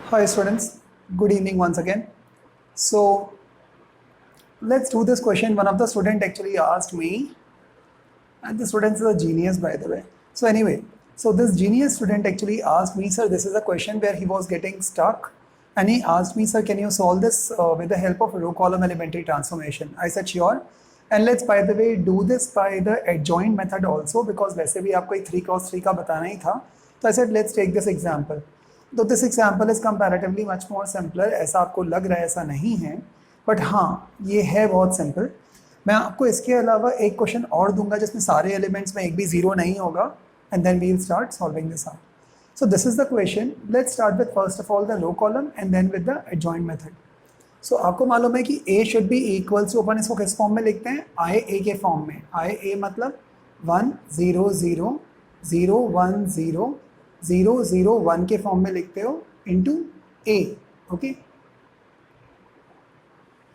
Hi students, good evening once again. So let's do this question. One of the student actually asked me, and the student is a genius by the way. So anyway, so this genius student actually asked me, sir, this is a question where he was getting stuck and he asked me, sir, can you solve this with the help of row column elementary transformation? I said sure. And let's by the way do this by the adjoint method also because वैसे भी आपको एक 3x3 का बताना ही था. तो I said let's take this example. तो this example is comparatively much more simpler. ऐसा आपको लग रहा है ऐसा नहीं है, बट हाँ ये है बहुत सिंपल. मैं आपको इसके अलावा एक क्वेश्चन और दूंगा जिसमें सारे एलिमेंट्स में एक भी जीरो नहीं होगा and then we will start solving this out. So this is the question. Let's start with first of all the row column and then with the adjoint method. So आपको मालूम है कि A should be equal to, अपन इसको किस form में लिखते हैं? आई ए के फॉर्म में. आई ए मतलब 1 0 0 0 1 0 0 0 1 के फॉर्म में लिखते हो इंटू ए. ओके,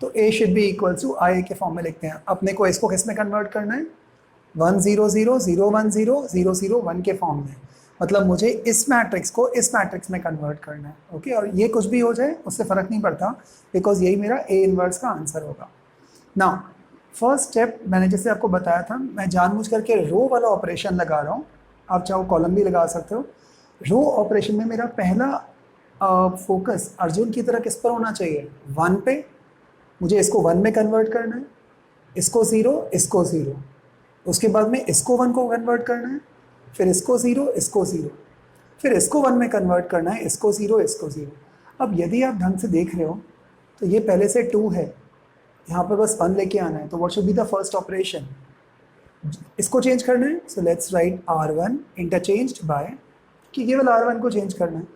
तो ए शुड बी इक्वल टू आई के फॉर्म में लिखते हैं. अपने को इसको किस में कन्वर्ट करना है? 1 0 0 0 1 0 0 0 1 के फॉर्म में. मतलब मुझे इस मैट्रिक्स को इस मैट्रिक्स में कन्वर्ट करना है. ओके, और ये कुछ भी हो जाए उससे फ़र्क नहीं पड़ता बिकॉज यही मेरा ए इनवर्स का आंसर होगा. नाउ फर्स्ट स्टेप मैंने जैसे आपको बताया था, मैं जानबूझ करके रो वाला ऑपरेशन लगा रहा हूँ. आप चाहो कॉलम भी लगा सकते हो. रो ऑपरेशन में मेरा पहला फोकस अर्जुन की तरह किस पर होना चाहिए? 1 पे. मुझे इसको 1 में कन्वर्ट करना है, इसको 0 इसको 0. उसके बाद में इसको 1 को कन्वर्ट करना है, फिर इसको 0 इसको 0, फिर इसको 1 में कन्वर्ट करना है, इसको 0 इसको 0. अब यदि आप ढंग से देख रहे हो तो ये पहले से 2 है, यहाँ पर बस 1 लेके आना है. तो what should be the first operation? इसको चेंज करना है. So let's write R1 interchanged by, कि केवल R1 को चेंज करना है.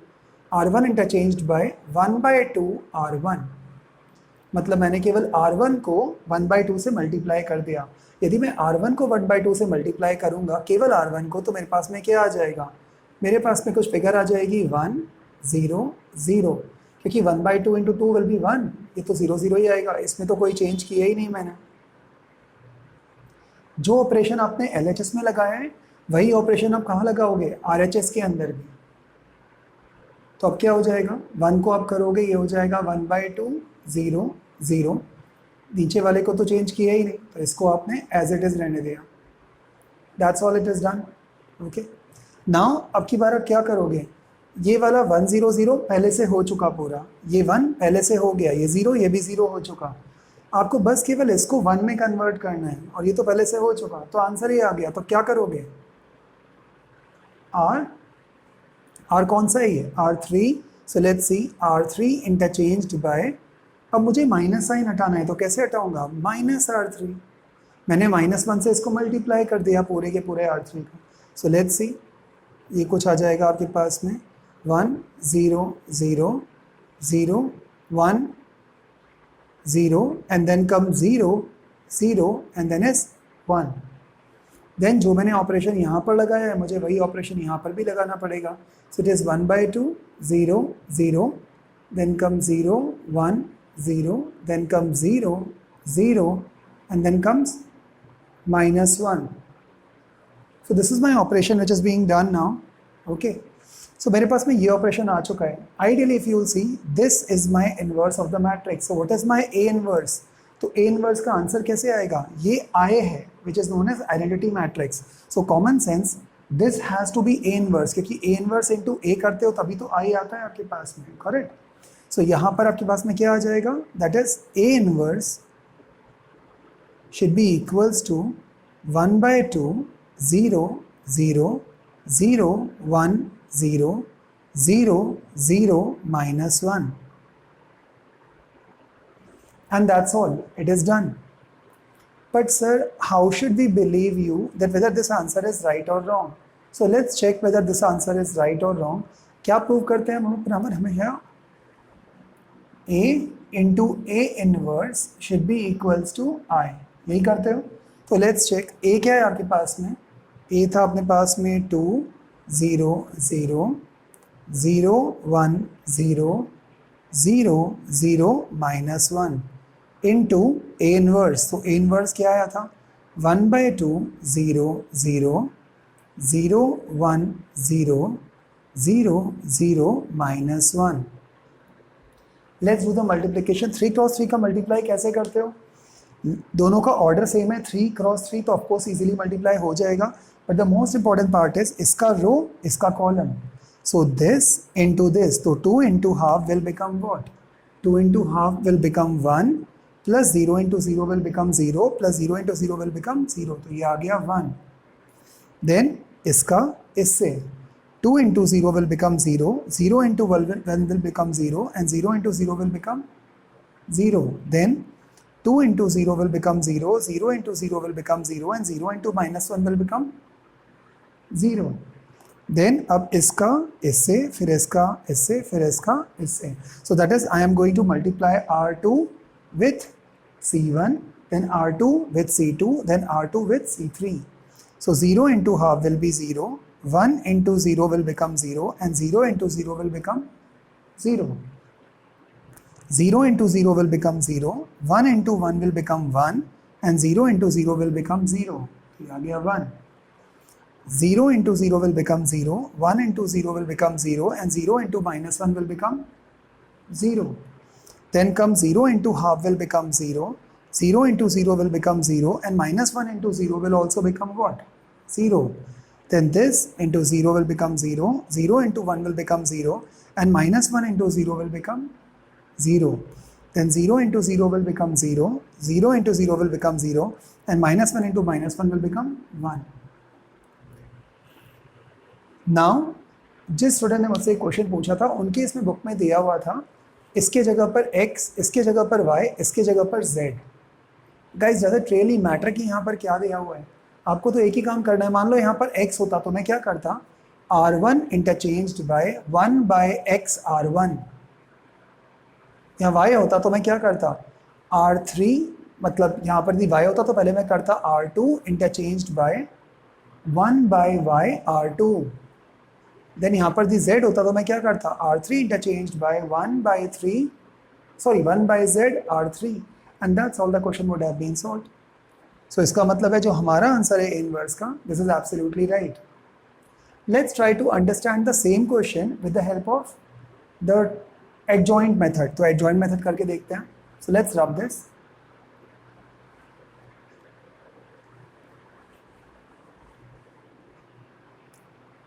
R1 interchanged bye 1/2 R1. मतलब मैंने केवल R1 को 1/2 से मल्टीप्लाई कर दिया. यदि मैं R1 को 1/2 से मल्टीप्लाई करूंगा केवल R1 को, तो मेरे पास में क्या आ जाएगा? मेरे पास में कुछ फिगर आ जाएगी 1 0 0, क्योंकि 1/2 इंटू 2 विल बी 1. ये तो 0 0 ही आएगा, इसमें तो कोई चेंज किया ही नहीं मैंने. जो ऑपरेशन आपने LHS में लगाया है वही ऑपरेशन आप कहाँ लगाओगे? RHS के अंदर भी. तो अब क्या हो जाएगा? 1 को आप करोगे, ये हो जाएगा 1/2 0 0. नीचे वाले को तो चेंज किया ही नहीं, तो इसको आपने एज इट इज रहने दिया. That's all, it is done. Okay, now अब की बार आप क्या करोगे? ये वाला 1 0 0 पहले से हो चुका पूरा, ये 1 पहले से हो गया, ये 0 ये भी 0 हो चुका. आपको बस केवल इसको 1 में कन्वर्ट करना है और ये तो पहले से हो चुका, तो आंसर ही आ गया. तो क्या करोगे? R कौन सा है ये? R3. So let's see, R3 interchanged by, अब मुझे माइनस साइन हटाना है तो कैसे हटाऊंगा? -R3. मैंने -1 से इसको मल्टीप्लाई कर दिया पूरे के पूरे R3 का. सो लेट्स सी, ये कुछ आ जाएगा आपके पास में 1 0 0 0 1 0 and then come 0 0 and then is 1. Then जो मैंने ऑपरेशन यहाँ पर लगाया है मुझे वही ऑपरेशन यहाँ पर भी लगाना पड़ेगा. So it is 1/2 0 0, then come 0 1 0, then comes 0 0, and then comes -1. So this is my operation which is being done now. Okay, so मेरे पास में ये ऑपरेशन आ चुका है. Ideally if you will see, this is my inverse of the matrix. So what is my A inverse? तो A inverse का answer कैसे आएगा? ये I है which is known as identity matrix. So common sense, this has to be A inverse, क्योंकि A inverse into A करते हो तभी तो I आता है आपके पास में. करेक्ट. सो यहाँ पर आपके पास में क्या आ जाएगा? That is A inverse should be equals to 1/2 0 0 0 1 0 0 0 -1. And that's all. It is done. But sir, how should we believe you that whether this answer is right or wrong? So let's check whether this answer is right or wrong. क्या prove करते हैं हम? हमें यहाँ A into A inverse should be equals to I. यही करते हो. तो लेट्स चेक. A क्या है आपके पास में? A था अपने पास में 2 0 0 0 1 0 0 0 -1 into A inverse. तो A inverse क्या आया था? 1/2 0 0 0 1 0 0 0 -1 let's do the multiplication. 3 cross 3 का मल्टीप्लाई कैसे करते हो? दोनों का ऑर्डर सेम है, 3 क्रॉस 3, तो ऑफकोर्स इजीली मल्टीप्लाई हो जाएगा. But the most important part is इसका रो इसका column. So this into this, तो 2 into half will become what? 2 into half will become 1 plus 0 into 0 will become 0 plus 0 into 0 will become 0. तो ये आ गया 1. Then इसका इससे 2 into 0 will become 0, 0 into 1 will become 0, and 0 into 0 will become 0. Then 2 into 0 will become 0, 0 into 0 will become 0, and 0 into minus 1 will become 0. Then अब इसका इससे, फिर इसका इससे, फिर इसका इससे. So that is I am going to multiply R2 with C1, then R2 with C2, then R2 with C3. So 0 into half will be 0. 1 into 0 will become 0, and 0 into 0 will become 0. 0 into 0 will become 0, 1 into 1 will become 1, and 0 into 0 will become 0. ये आ गया 1. 0 into 0 will become 0, 1 into 0 will become 0, and 0 into minus 1 will become 0. Then comes 0 into half will become 0, 0 into 0 will become 0, and minus 1 into 0 will also become what? 0. Then this into 0 will become 0, 0 into 1 will become 0, and minus 1 into 0 will become 0. Then 0 into 0 will become 0, 0 into 0 will become 0, and minus 1 into minus 1 will become 1. Now, जिस student ने मुझसे एक question पूछा था, उनके इसमें book में दिया हुआ था इसके जगह पर x, इसके जगह पर y, इसके जगह पर z. गाइस, ज़्यादा रियली मैटर कि यहाँ पर क्या दिया हुआ है. आपको तो एक ही काम करना है. मान लो यहाँ पर x होता तो मैं क्या करता? R1 interchanged by 1 bye x R1. यहाँ y होता तो मैं क्या करता? R3, मतलब यहाँ पर यदि y होता तो पहले मैं करता R2 interchanged by 1 by y R2. Then यहाँ पर यदि z होता तो मैं क्या करता? R3 interchanged by 1 by 1 by z R3. And that's all the question would have been solved. So इसका मतलब है जो हमारा आंसर है इनवर्स का, this is absolutely right. Let's try to understand the same question with the help of the adjoint method. तो adjoint method करके देखते हैं. So let's rub this.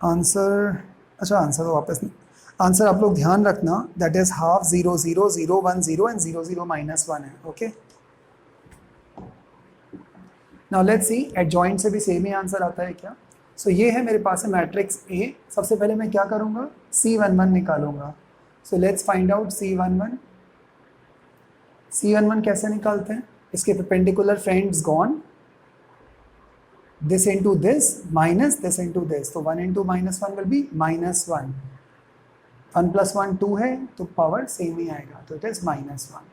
Answer, अच्छा आंसर तो वापस नहीं. आंसर आप लोग ध्यान रखना, that is half 0 0 0 1 0 and 0 0 minus 1 है. Okay, now let's C adjoint से भी सेम ही आंसर आता है क्या. सो ये है मेरे पास है मैट्रिक्स ए. सबसे पहले मैं क्या करूँगा? C11 निकालूंगा. So let's find out C11. C11 कैसे निकालते हैं? इसके perpendicular friends gone, this into this minus this into this. तो 1 into minus 1 will be minus 1. 1 plus 1 2 है, तो पावर सेम ही आएगा, तो it is minus 1.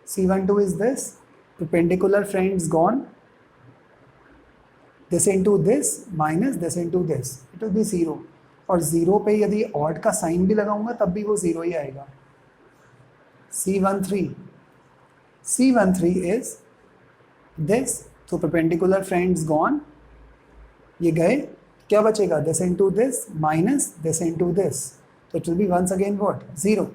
C12 is this, perpendicular friends gone, this into this minus this into this, it will be 0. और 0 पे यदि odd का sign भी लगाऊंगा तब भी वो 0 ही आएगा. C13 is this, तो perpendicular friends gone, ये गए, क्या बचेगा? this into this minus this into this, so it will be once again what? 0.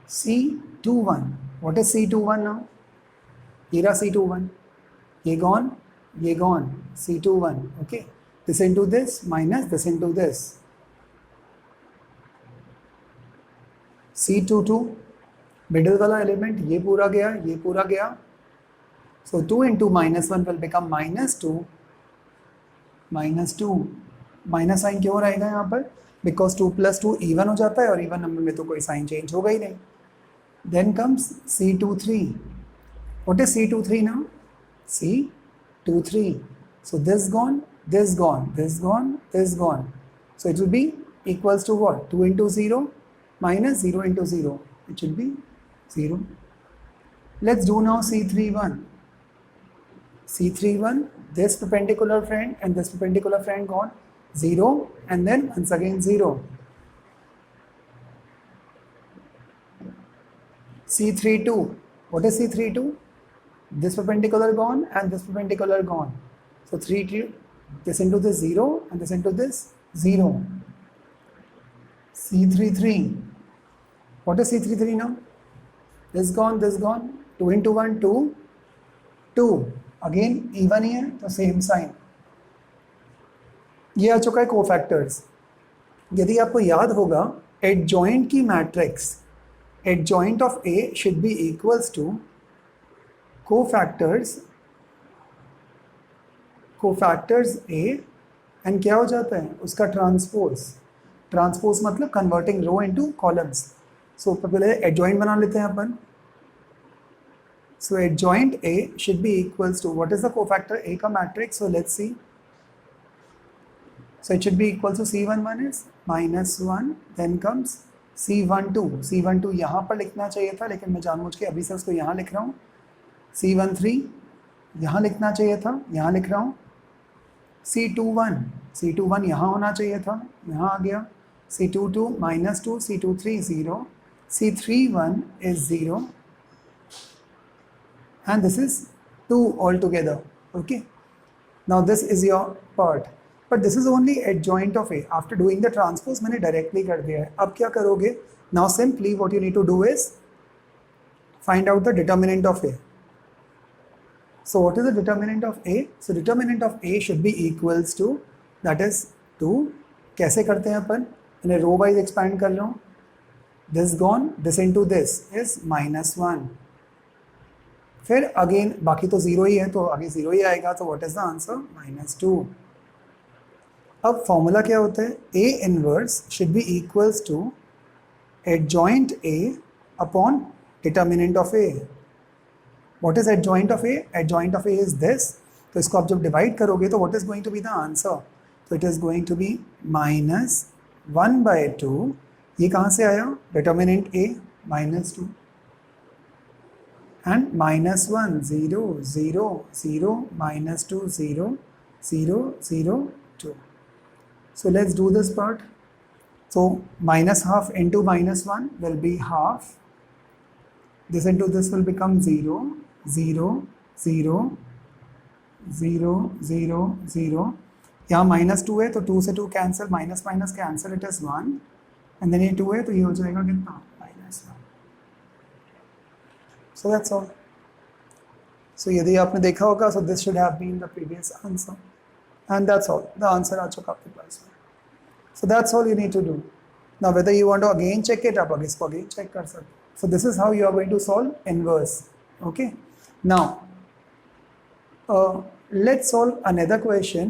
C21, what is C21 now? ये रहा C21, ये gone, C21. okay, this into this minus this into this. C22, middle वाला element, ये पूरा गया. So 2 into minus 1 will become minus 2. Minus sign क्यों रहेगा यहाँ पर? बिकॉज 2 plus 2 even हो जाता है, और इवन नंबर में तो कोई साइन चेंज होगा ही नहीं. Then comes C23. What is C23 now? C23. So this gone, this gone, this gone, this gone. So it will be equals to what? 2 into 0 minus 0 into 0. It should be 0. Let's do now C31. C31, this perpendicular friend and this perpendicular friend gone. 0 and then once again 0. C32. What is C32? This perpendicular gone and this perpendicular gone. So 3, this into this 0 and this into this 0. C33. What is C33 now? This gone, 2 into 1, 2, 2. Again even ही है तो same sign. ये आ चुका है cofactors. यदि आपको याद होगा adjoint की matrix, adjoint of A should be equals to cofactors A and क्या हो जाता है उसका ट्रांसपोज मतलब converting row into columns. So पहले एडजॉइंट बना लेते हैं अपन. So adjoint A should be equals to what is the cofactor A का matrix. So let's see. So it should be equal to C11 is -1, then comes C12. C12 यहाँ पर लिखना चाहिए था लेकिन मैं जानबूझ के अभी से उसको यहाँ लिख रहा हूँ. C13 यहाँ लिखना चाहिए था, यहाँ लिख रहा हूँ. C21 यहाँ होना चाहिए था, यहाँ आ गया. C22 -2, C23 0, C31 is 0 and this is 2 altogether. Okay, now this is your part. But this is only adjoint of A. After doing the transpose मैंने directly कर दिया है. अब क्या करोगे? Now simply what you need to do is find out the determinant of A. So what is the determinant of A? So determinant of A should be equals to, that is 2. कैसे करते हैं अपन? मैंने row wise expand कर लो. This gone, this into this is -1. फिर again बाकी तो 0 ही है तो आगे 0 ही आएगा. तो what is the answer? -2. अब फॉर्मूला क्या होता है? A inverse should be equals to adjoint A upon determinant of A. What is adjoint of A? Adjoint of A is this. तो इसको आप जब डिवाइड करोगे तो what is going to be the answer? तो it is going to be -1/2. ये कहाँ से आया? Determinant A -2 and -1 0 0 0 -2 0 0 0 2. So let's do this part. So -half into -1 will be half. This into this will become 0 0 0 0 0 0. यहाँ -2 है तो 2 से 2 cancel, minus minus cancel, it is 1 and then ये 2 है तो ये हो जाएगा कितना? -1. So that's all. So यदि आपने देखा होगा, so this should have been the previous answer. And that's all. The answer आ चुका आपके पास में. So that's all you need to do. Now whether you want to again check it, आप इसको again check कर सकते. So this is how you are going to solve inverse. Okay. Now let's solve another question.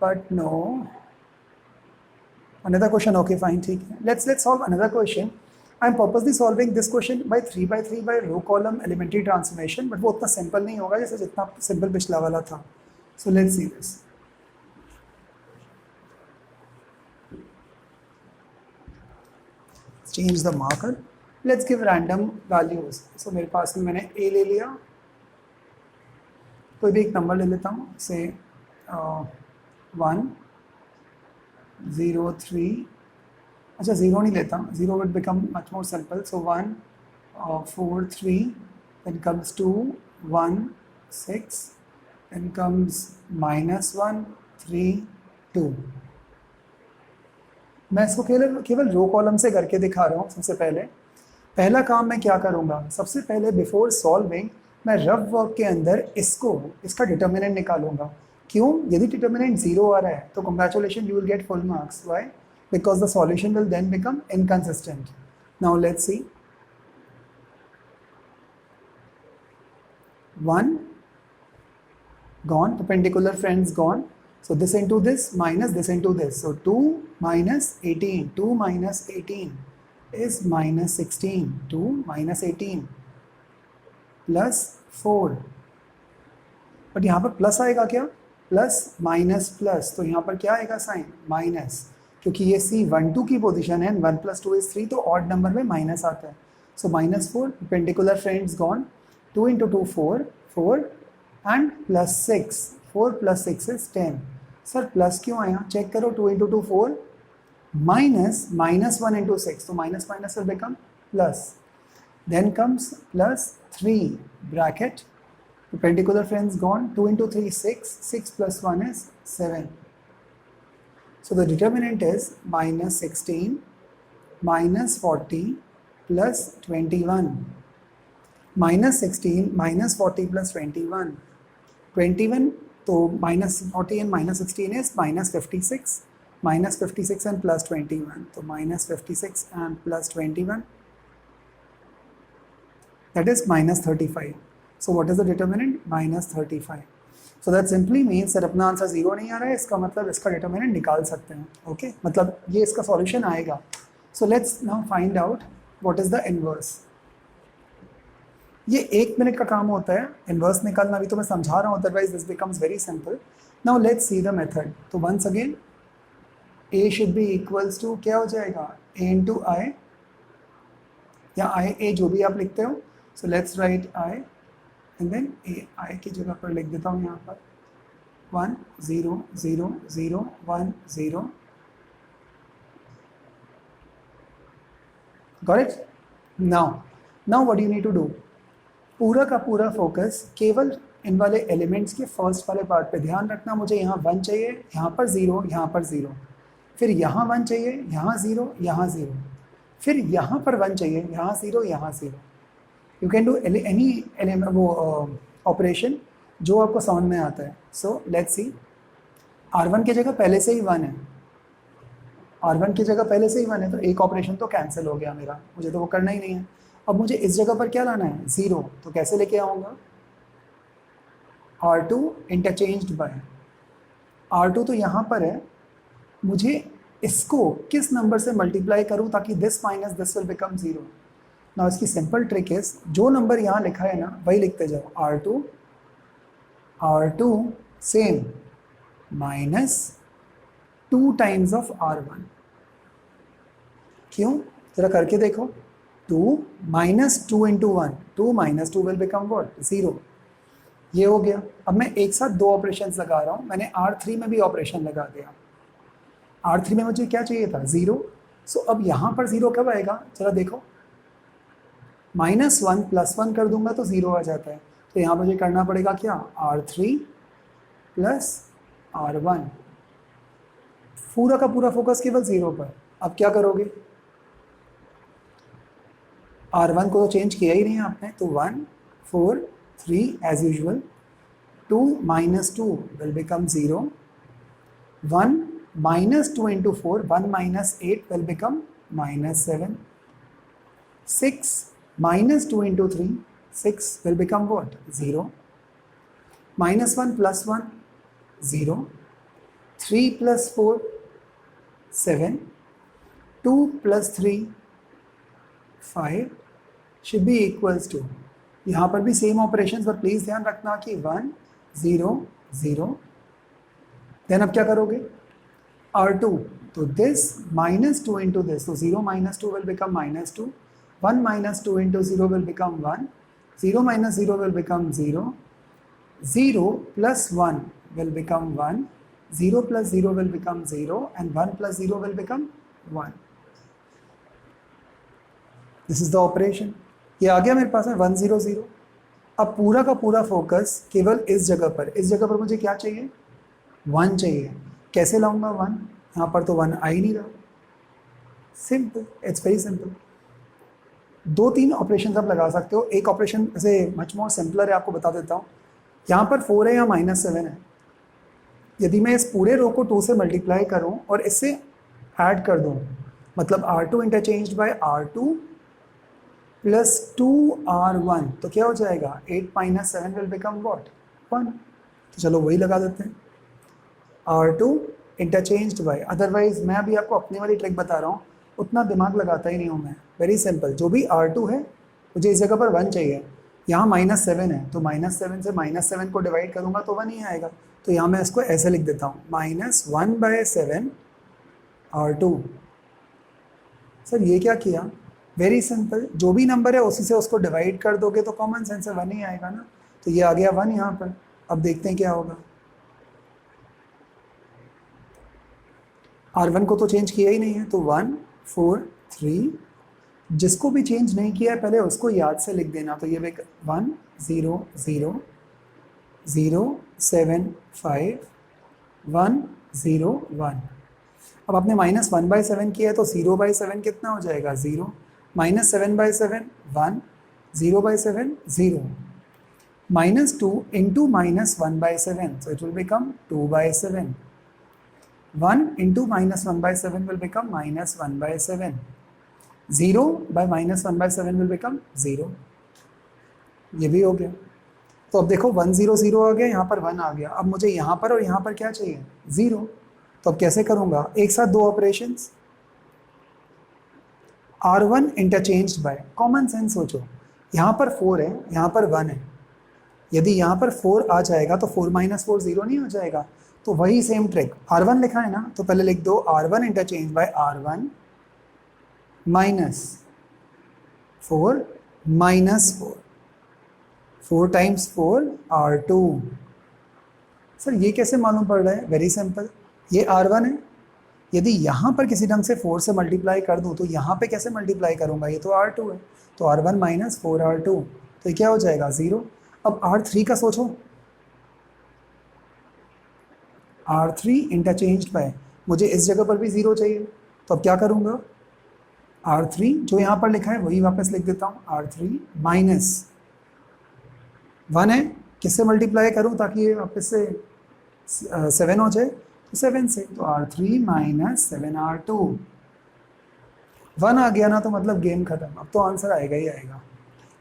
But no. Another question. Okay, fine. ठीक है. Let's solve another question. I'm purposely solving this question by 3x3 by row column elementary transformation. But वो उतना simple नहीं होगा जैसे जितना simple पिछला वाला था. So let's see this. Let's change the marker. Let's give random values. So मेरे पास में मैंने A ले लिया, कोई भी एक नंबर ले लेता हूँ, से 1 0 3. अच्छा 0 नहीं लेता, 0 would become much more simple. So 1 4 3, then comes 2 1 6. Then comes -1 3 2. मैं इसको केवल रो कॉलम से करके दिखा रहा हूँ. सबसे पहला काम मैं क्या करूँगा? सबसे पहले बिफोर सॉल्विंग मैं रफ वर्क के अंदर इसका डिटर्मिनेंट निकालूंगा. क्यों? यदि डिटर्मिनेंट 0 आ रहा है तो congratulation, you will get full marks. Why? Because the solution will then become inconsistent. Now let's see. 1 gone, perpendicular friends gone. So this into this minus this into this. So 2 minus 18. 2 minus 18 is -16. 2 minus 18 plus 4. But यहाँ पर plus आएगा क्या? Plus minus plus. तो यहाँ पर क्या आएगा sign? Minus. क्योंकि ये C12 की पोजीशन है, 1 + 2 is 3, तो ऑड नंबर में माइनस आता है. सो -4, perpendicular friends gone. 2 into 2 4 4 and +6. 4 + 6 is 10. Sir plus क्यों आया? चेक करो. 2 into 2 4 minus -1 into 6. तो minus minus will become plus. Then comes +3 bracket. Perpendicular friends gone. 2 into 3 6. 6 + 1 is 7. So the determinant is -16 -40 plus 21, -16 -40 plus 21, 21 तो -40 and -16 is -56, -56 and plus 21, तो -56 and plus 21, that is -35. So what is the determinant? -35. So that simply means that अपना answer 0 नहीं आ रहा है, इसका मतलब इसका determinant निकाल सकते हैं. ओके मतलब ये इसका सॉल्यूशन आएगा. So let's now find out what is the inverse. ये 1 मिनट का काम होता है इन्वर्स निकालना. अभी तो मैं समझा रहा हूँ, otherwise this becomes very simple. Now let's see the method. तो once again a should be equals to क्या हो जाएगा, a इंटू आई या आई ए जो भी आप लिखते हो. So let's write i and then a. i की जगह पर लिख देता हूँ यहाँ पर 1 0 0 0 1 0. Got it. Now what you need to do, पूरा का पूरा फोकस केवल इन वाले एलिमेंट्स के फर्स्ट वाले पार्ट पे. ध्यान रखना मुझे यहाँ 1 चाहिए, यहाँ पर 0, यहाँ पर 0, फिर यहाँ 1 चाहिए, यहाँ 0, यहाँ 0, फिर यहाँ पर 1 चाहिए, यहाँ 0, यहाँ 0. यू कैन डू एनी वो ऑपरेशन जो आपको समझ में आता है. सो लेट्स सी, R1 की जगह पहले से ही 1 है, R1 की जगह पहले से ही 1 है, तो एक ऑपरेशन तो कैंसिल हो गया मेरा, मुझे तो वो करना ही नहीं है. अब मुझे इस जगह पर क्या लाना है, 0, तो कैसे लेके आऊँगा, R2 इंटरचेंज्ड बाय R2 तो यहाँ पर है, मुझे इसको किस नंबर से मल्टीप्लाई करूँ ताकि this minus this will become 0. ना इसकी सिंपल ट्रिक इज, जो नंबर यहाँ लिखा है ना वही लिखते जाओ. R2 same minus 2 times of R1. क्यों, जरा करके देखो. 2 minus 2 into 1, 2 minus 2 will become what, 0. ये हो गया. अब मैं एक साथ 2 ऑपरेशन लगा रहा हूँ. मैंने R3 में भी ऑपरेशन लगा दिया. R3 में मुझे क्या चाहिए था, 0. सो अब यहाँ पर 0 कब आएगा, जरा देखो. -1 प्लस 1 कर दूंगा तो 0 आ जाता है. तो यहाँ मुझे करना पड़ेगा क्या, R3 प्लस R1. पूरा का पूरा फोकस केवल 0 पर. अब क्या करोगे, R1 को तो चेंज किया ही नहीं आपने, तो 1 4 3 as usual. 2 minus 2 will become 0. 1 minus 2 into 4, 1 minus 8 will become minus 7. 6 minus 2 into 3, 6 will become what, 0. Minus 1 plus 1, 0. 3 plus 4, 7. 2 plus 3, 5 should be equals to, यहाँ पर भी सेम ऑपरेशन, पर प्लीज ध्यान रखना कि 1 0 0. देन अब क्या करोगे, R2, तो this minus 2 into this, so 0 minus 2 will become minus 2. 1 minus 2 into 0 will become 1. 0 minus 0 will become 0. 0 plus 1 will become 1. 0 plus 0 will become 0. And 1 plus 0 will become 1. This is the operation. ये आ गया मेरे पास में 1 0 0. अब पूरा का पूरा फोकस केवल इस जगह पर मुझे क्या चाहिए, 1 चाहिए. कैसे लाऊंगा 1, यहाँ पर तो 1 आ ही नहीं रहा. Simple, it's very simple. 2-3 operation आप लगा सकते हो. एक ऑपरेशन ऐसे मच मोर सिंपलर है, आपको बता देता हूँ. यहाँ पर 4 है या -7 है. यदि मैं इस पूरे रो को 2 से मल्टीप्लाई करूँ और इससे ऐड कर दूँ, मतलब R2 interchanged bye R2 plus 2R1, तो क्या हो जाएगा, 8 minus 7 विल बिकम व्हाट, 1. तो चलो वही लगा देते हैं, R2 इंटरचेंज्ड बाय. अदरवाइज मैं अभी आपको अपनी वाली ट्रिक बता रहा हूँ, उतना दिमाग लगाता ही नहीं हूँ मैं. वेरी सिंपल, जो भी R2 है मुझे इस जगह पर 1 चाहिए. यहाँ -7 है, तो -7 से -7 को डिवाइड करूँगा तो 1 ही आएगा. तो यहाँ मैं इसको ऐसे लिख देता हूँ, -1/7 R2. सर ये क्या किया, वेरी सिंपल, जो भी नंबर है उसी से उसको डिवाइड कर दोगे तो कॉमन सेंस से 1 ही आएगा ना. तो ये आ गया 1 यहाँ पर. अब देखते हैं क्या होगा. R1 को तो चेंज किया ही नहीं है, तो 1 4 3. जिसको भी चेंज नहीं किया है पहले उसको याद से लिख देना. तो ये 1 0 0 0 7 5 1 0 1. अब आपने -1/7 किया है तो 0/7 कितना हो जाएगा 0, -7/7 1, 0/7 0, -2 into -1/7, so it will become 2/7. 1 into -1/7 will become -1/7. 0 by -1/7 will become 0. ये भी हो गया। तो अब देखो 1 0 0 आ गया, यहाँ पर 1 आ गया। अब मुझे यहाँ पर और यहाँ पर क्या चाहिए 0। तो अब कैसे करूँगा, एक साथ दो operations, R1 interchanged by, common sense सोचो, यहाँ पर 4 है, यहाँ पर 1 है, यदि यहाँ पर 4 आ जाएगा तो 4 - 4 0 नहीं हो जाएगा। तो वही सेम ट्रिक, R1 लिखा है ना, तो पहले लिख दो R1 interchange bye R1 -4 -4, 4 times 4 R2। Sir ये कैसे मालूम पड़ रहा है, वेरी सिंपल, ये R1 है, यदि यहाँ पर किसी ढंग से 4 से मल्टीप्लाई कर दूँ तो यहाँ पे कैसे मल्टीप्लाई करूँगा, ये तो R2 है, तो R1 - 4 R2, तो ये क्या हो जाएगा 0। अब R3 का सोचो, R3 इंटरचेंज बाय, मुझे इस जगह पर भी 0 चाहिए, तो अब क्या करूँगा, R3 जो यहाँ पर लिखा है वही वापस लिख देता हूँ, R3 -1 है, किससे मल्टीप्लाई करूँ ताकि ये वापस से 7 हो जाए, तो 7 से, तो R3 - 7 R2। 1 आ गया ना तो मतलब गेम खत्म, अब तो आंसर आएगा ही आएगा।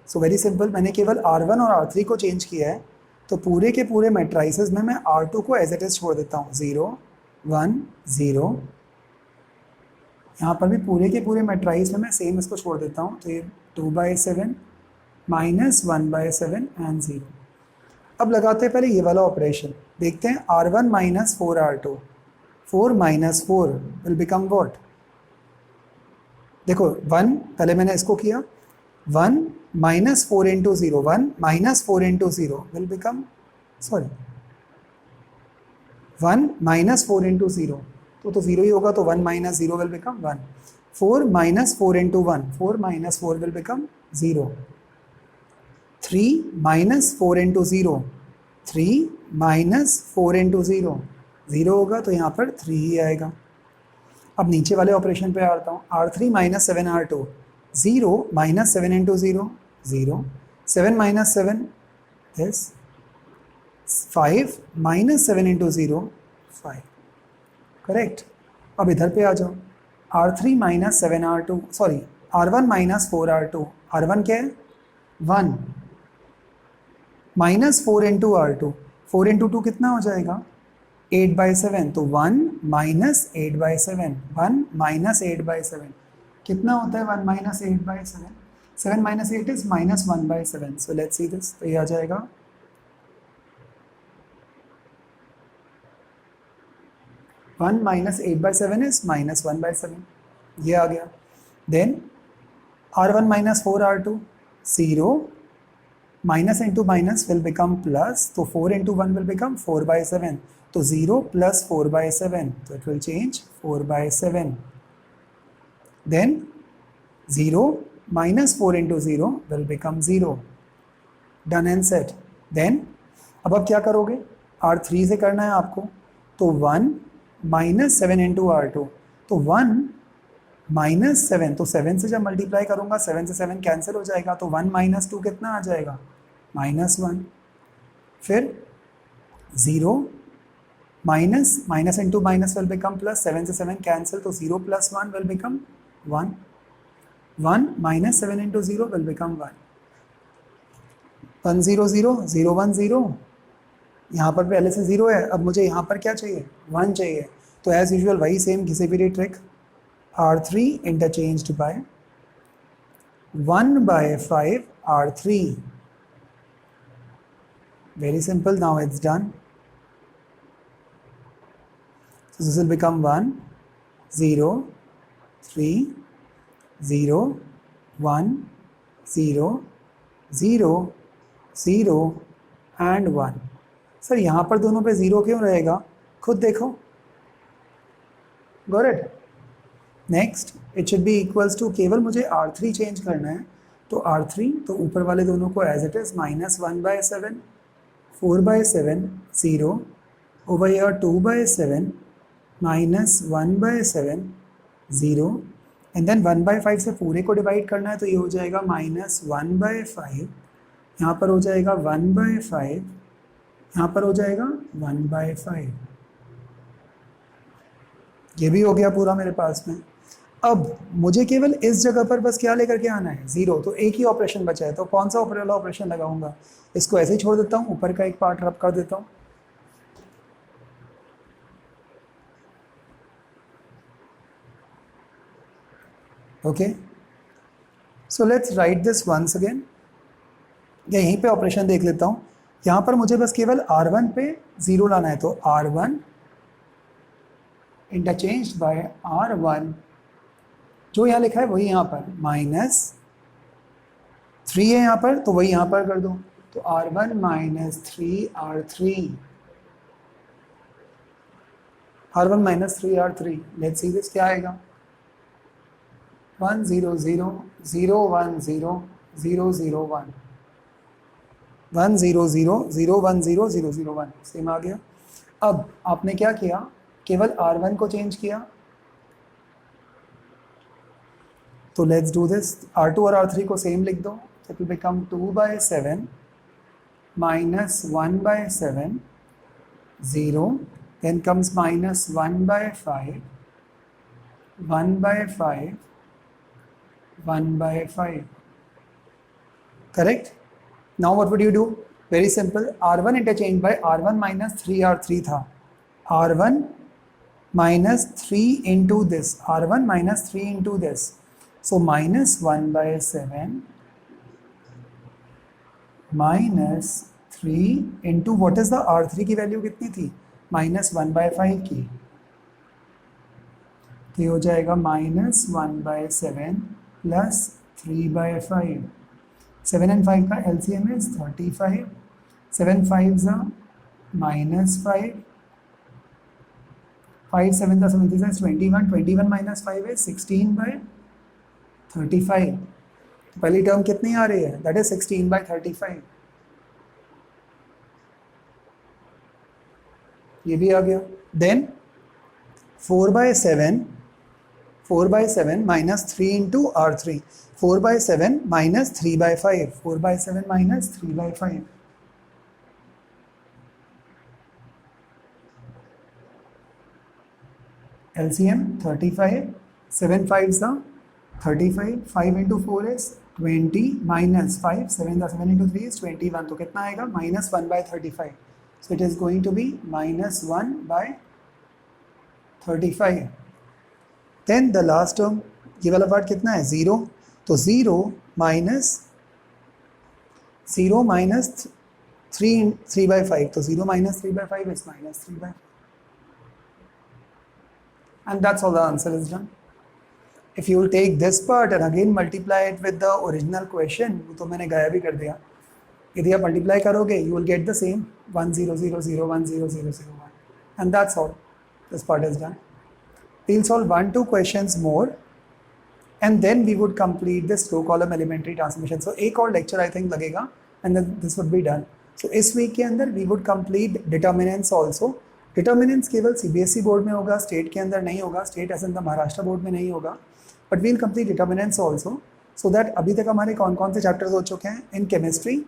सो वेरी सिंपल, मैंने केवल R1 और R3 को चेंज किया है, तो पूरे के पूरे मैट्राइसेस में मैं R2 को एज इट इज छोड़ देता हूँ, 0 1 0, यहाँ पर भी पूरे के पूरे मैट्राइस में मैं सेम इसको छोड़ देता हूँ, तो ये 2/7 -1/7 एंड 0। अब लगाते हैं पहले ये वाला ऑपरेशन, देखते हैं R1 - 4 R2, 4 - 4 will become what, देखो 1 पहले मैंने इसको किया, 1 -4 into 0, 1 -4 into 0 will become, sorry, 1 -4 into 0, तो 0 ही होगा, तो 1 - 0 will become 1, 4 - 4 into 1, 4 - 4 will become 0, 3 - 4 into 0, 3 - 4 into 0, 0 होगा तो यहाँ पर 3 ही आएगा। अब नीचे वाले ऑपरेशन पे आता हूँ, R3 - 7 R2, 0 - 7 into 0 0, 7 - 7 is 5 - 7 into 0 5, correct. अब इधर पे आ जाओ, R3 - 7 R2, sorry R1 - 4 R2, R1 क्या है 1, -4 into R2, 4 into 2 कितना हो जाएगा 8/7, तो 1 - 8/7, 1 - 8/7 कितना होता है 1 - 8/7, 7 - 8 is -1/7, so let's see this, तो ये आ जाएगा 1 - 8/7 is -1/7, ये आ गया। Then R1 - 4 R2, 0, minus into minus will become plus, तो 4 into 1 will become 4/7, तो 0 + 4/7, तो it will change 4/7, then 0 - 4 into 0 will become 0, done and set। then अब क्या करोगे, R3 से करना है आपको, तो 1 - 7 into R2, तो 1 - 7, तो 7 से जब मल्टीप्लाई करूंगा 7 से 7 कैंसिल हो जाएगा, तो 1 - 2 कितना आ जाएगा -1, फिर 0 minus into minus will become plus, 7 से 7 कैंसिल, तो 0 + 1 will become 1, 1 - 7 into 0 will become 1, 1 0 0 0 1 0, यहाँ पर पहले से 0 है, अब मुझे यहाँ पर क्या चाहिए 1 चाहिए, तो एज यूजुअल वही सेम घिसे फिरे trick, R3 interchanged by 1/5 R3, very simple, now it's done, so this will become 1 0 3 0 1 0 0 0 and 1। Sir यहाँ पर दोनों पे 0 क्यों रहेगा, खुद देखो, got it. Next it should be equals to, केवल मुझे R3 चेंज करना है, तो R3, तो ऊपर वाले दोनों को as it is -1/7, 4/7 0, over here 2/7 minus 1/7 0, and then 1/5 से पूरे को डिवाइड करना है तो ये हो जाएगा माइनस 1/5, यहाँ पर हो जाएगा 1/5, यहाँ पर हो जाएगा 1/5। ये भी हो गया पूरा मेरे पास में। अब मुझे केवल इस जगह पर बस क्या लेकर के आना है, 0, तो एक ही ऑपरेशन बचा है, तो कौन सा ऊपर वाला ऑपरेशन लगाऊंगा, इसको ऐसे ही छोड़ देता हूँ, ऊपर का एक पार्ट रब कर देता हूँ। Okay, so let's write this once again. यहीं पे ऑपरेशन देख लेता हूँ, यहाँ पर मुझे बस केवल R1 पे 0 लाना है, तो R1 इंटरचेंज बाय R1, जो यहाँ लिखा है वही यहाँ पर, माइनस 3 है यहाँ पर, तो वही यहाँ पर कर दो, तो R1 minus 3R3, R1 minus 3R3। Let's see this क्या आएगा, 1 0 0 0 1 0 0 0 1, 1 0 0 0 1 0 0 0 1, सेम आ गया। अब आपने क्या किया, केवल R1 को चेंज किया, तो लेट्स डू दिस, R2 और R3 को सेम लिख दो, it will become 2/7 minus 1/7 0, then comes minus 1/5 1/5 1/5, correct? Now what would you do? Very simple, R1 interchange by R1 minus 3R3 था, R1 minus 3 into this, R1 minus 3 into this, so minus 1/7 minus 3 into what is the R3 की value कितनी थी, minus 1/5 की, तो ये हो जाएगा minus 1/7 plus 3/5, 7 and 5 का LCM is 35, 7 5s are minus 5, 5 7 का 7 is 21, 21 minus 5 is 16/35, तो पहली टर्म कितनी आ रही है, दैट इज 16/35, ये भी आ गया। Then 4/7 minus 3 into R3, 4/7 minus 3/5, 4/7 minus 3/5, LCM 35, 7 5s are 35, 5 into 4 is 20 minus 5, 7 into 3 is 21, तो कितना आएगा, minus 1/35, so it is going to be minus 1/35। Then the last term, ये वाला पार्ट कितना है, 0, तो 0 minus 3/5, तो 0 minus 3/5 is minus 3/5, and that's all the answer is done. If you will take this part and again multiply it with the original question, वो तो मैंने गाया भी कर दिया, यदि आप मल्टीप्लाई करोगे you will get the same 1 0 0 0 1 0 0 0 1, and that's all, this part is done. We'll solve 1-2 questions more and then we would complete this row column elementary transformation. So एक और lecture I think लगेगा and then this would be done. So इस week के अंदर we would complete determinants also. Determinants केवल CBSE board में होगा, state के अंदर नहीं होगा, state as in the Maharashtra board में नहीं होगा, but we'll complete determinants also, so that अभी तक हमारे कौन कौन से चैप्टर्स हो चुके हैं in chemistry,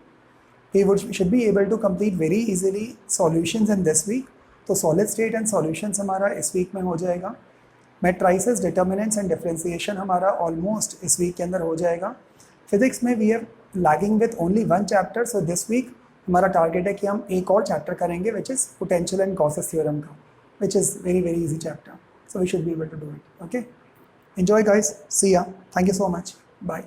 we should be able to complete very easily solutions in this week. तो सॉलिड स्टेट एंड सॉल्यूशंस हमारा इस वीक में हो जाएगा, मैट्राइसेस, डिटर्मिनेंट्स एंड डिफरेंशिएशन हमारा ऑलमोस्ट इस वीक के अंदर हो जाएगा। फिजिक्स में we are lagging with only 1 chapter, so this week हमारा टारगेट है कि हम एक और चैप्टर करेंगे which is potential and Gauss's theorem का, which is very very easy chapter, so we should be able to do it. Okay, enjoy guys, see ya, thank you so much, bye.